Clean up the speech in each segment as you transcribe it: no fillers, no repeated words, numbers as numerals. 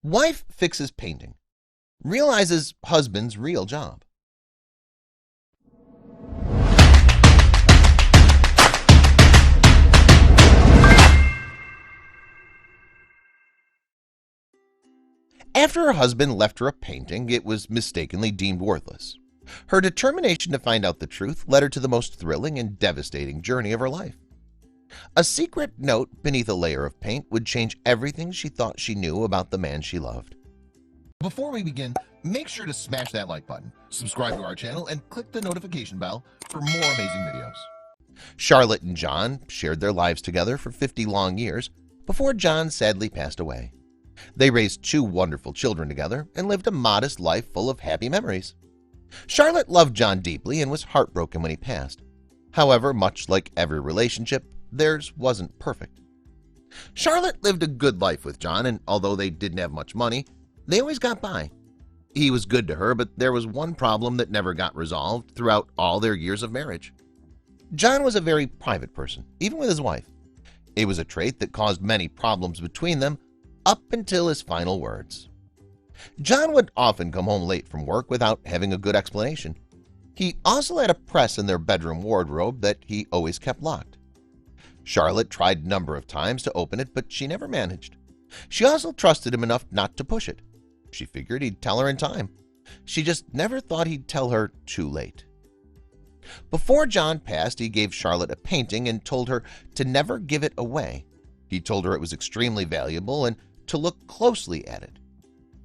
Wife fixes painting, realizes husband's real job. After her husband left her a painting, it was mistakenly deemed worthless. Her determination to find out the truth led her to the most thrilling and devastating journey of her life. A secret note beneath a layer of paint would change everything she thought she knew about the man she loved. Before we begin, make sure to smash that like button, subscribe to our channel, and click the notification bell for more amazing videos. Charlotte and John shared their lives together for 50 long years before John sadly passed away. They raised 2 wonderful children together and lived a modest life full of happy memories. Charlotte loved John deeply and was heartbroken when he passed. However, much like every relationship, theirs wasn't perfect. Charlotte lived a good life with John, and although they didn't have much money, they always got by. He was good to her, but there was one problem that never got resolved throughout all their years of marriage. John was a very private person, even with his wife. It was a trait that caused many problems between them up until his final words. John would often come home late from work without having a good explanation. He also had a press in their bedroom wardrobe that he always kept locked. Charlotte tried a number of times to open it, but she never managed. She also trusted him enough not to push it. She figured he'd tell her in time. She just never thought he'd tell her too late. Before John passed, he gave Charlotte a painting and told her to never give it away. He told her it was extremely valuable and to look closely at it.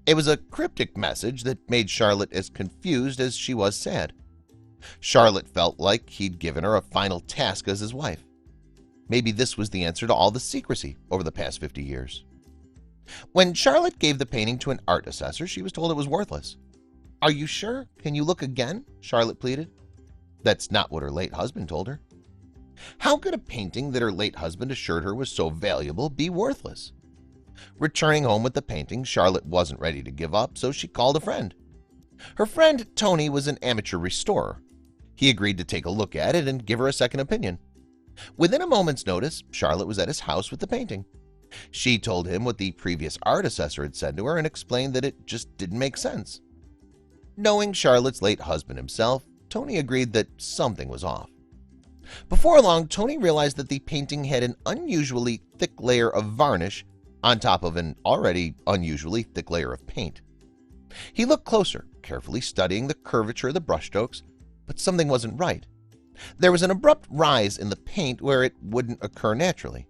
It was a cryptic message that made Charlotte as confused as she was sad. Charlotte felt like he'd given her a final task as his wife. Maybe this was the answer to all the secrecy over the past 50 years. When Charlotte gave the painting to an art assessor, she was told it was worthless. "Are you sure? Can you look again?" Charlotte pleaded. That's not what her late husband told her. How could a painting that her late husband assured her was so valuable be worthless? Returning home with the painting, Charlotte wasn't ready to give up, so she called a friend. Her friend Tony was an amateur restorer. He agreed to take a look at it and give her a second opinion. Within a moment's notice, Charlotte was at his house with the painting. She told him what the previous art assessor had said to her and explained that it just didn't make sense. Knowing Charlotte's late husband himself, Tony agreed that something was off. Before long, Tony realized that the painting had an unusually thick layer of varnish on top of an already unusually thick layer of paint. He looked closer, carefully studying the curvature of the brushstrokes, but something wasn't right. There was an abrupt rise in the paint where it wouldn't occur naturally.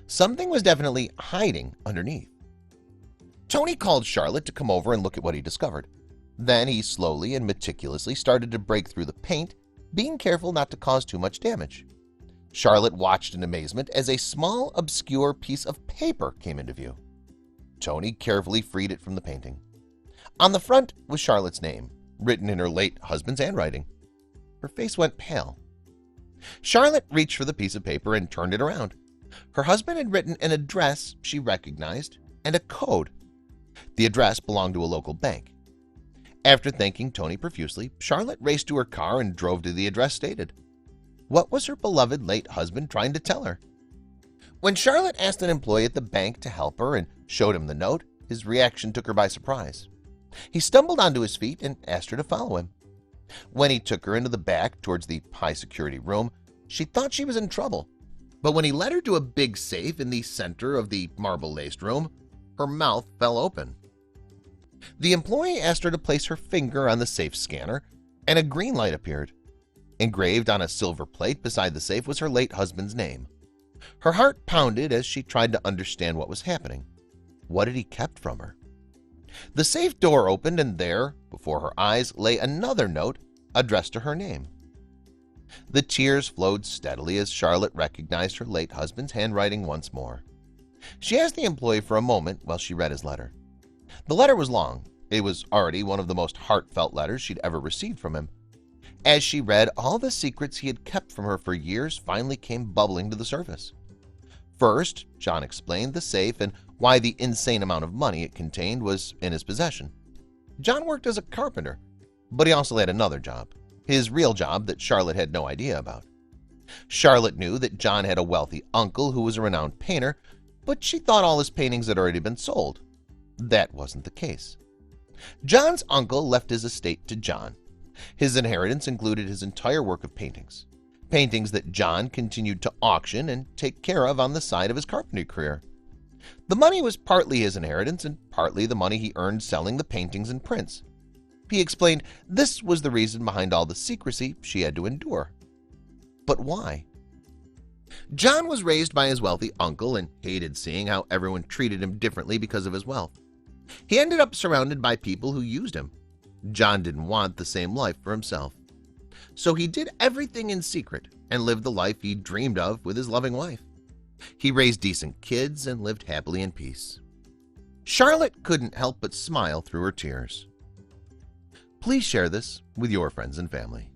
Something was definitely hiding underneath. Tony called Charlotte to come over and look at what he discovered. Then he slowly and meticulously started to break through the paint, being careful not to cause too much damage. Charlotte watched in amazement as a small, obscure piece of paper came into view. Tony carefully freed it from the painting. On the front was Charlotte's name, written in her late husband's handwriting. Her face went pale. Charlotte reached for the piece of paper and turned it around. Her husband had written an address she recognized and a code. The address belonged to a local bank. After thanking Tony profusely, Charlotte raced to her car and drove to the address stated. What was her beloved late husband trying to tell her? When Charlotte asked an employee at the bank to help her and showed him the note, his reaction took her by surprise. He stumbled onto his feet and asked her to follow him. When he took her into the back towards the high-security room, she thought she was in trouble. But when he led her to a big safe in the center of the marble-laced room, her mouth fell open. The employee asked her to place her finger on the safe scanner, and a green light appeared. Engraved on a silver plate beside the safe was her late husband's name. Her heart pounded as she tried to understand what was happening. What had he kept from her? The safe door opened, and there, before her eyes, lay another note addressed to her name. The tears flowed steadily as Charlotte recognized her late husband's handwriting once more. She asked the employee for a moment while she read his letter. The letter was long. It was already one of the most heartfelt letters she'd ever received from him. As she read, all the secrets he had kept from her for years finally came bubbling to the surface. First, John explained the safe and why the insane amount of money it contained was in his possession. John worked as a carpenter, but he also had another job, his real job that Charlotte had no idea about. Charlotte knew that John had a wealthy uncle who was a renowned painter, but she thought all his paintings had already been sold. That wasn't the case. John's uncle left his estate to John. His inheritance included his entire work of paintings, paintings that John continued to auction and take care of on the side of his carpentry career. The money was partly his inheritance and partly the money he earned selling the paintings and prints. He explained this was the reason behind all the secrecy she had to endure. But why? John was raised by his wealthy uncle and hated seeing how everyone treated him differently because of his wealth. He ended up surrounded by people who used him. John didn't want the same life for himself. So he did everything in secret and lived the life he dreamed of with his loving wife. He raised decent kids and lived happily in peace. Charlotte couldn't help but smile through her tears. Please share this with your friends and family.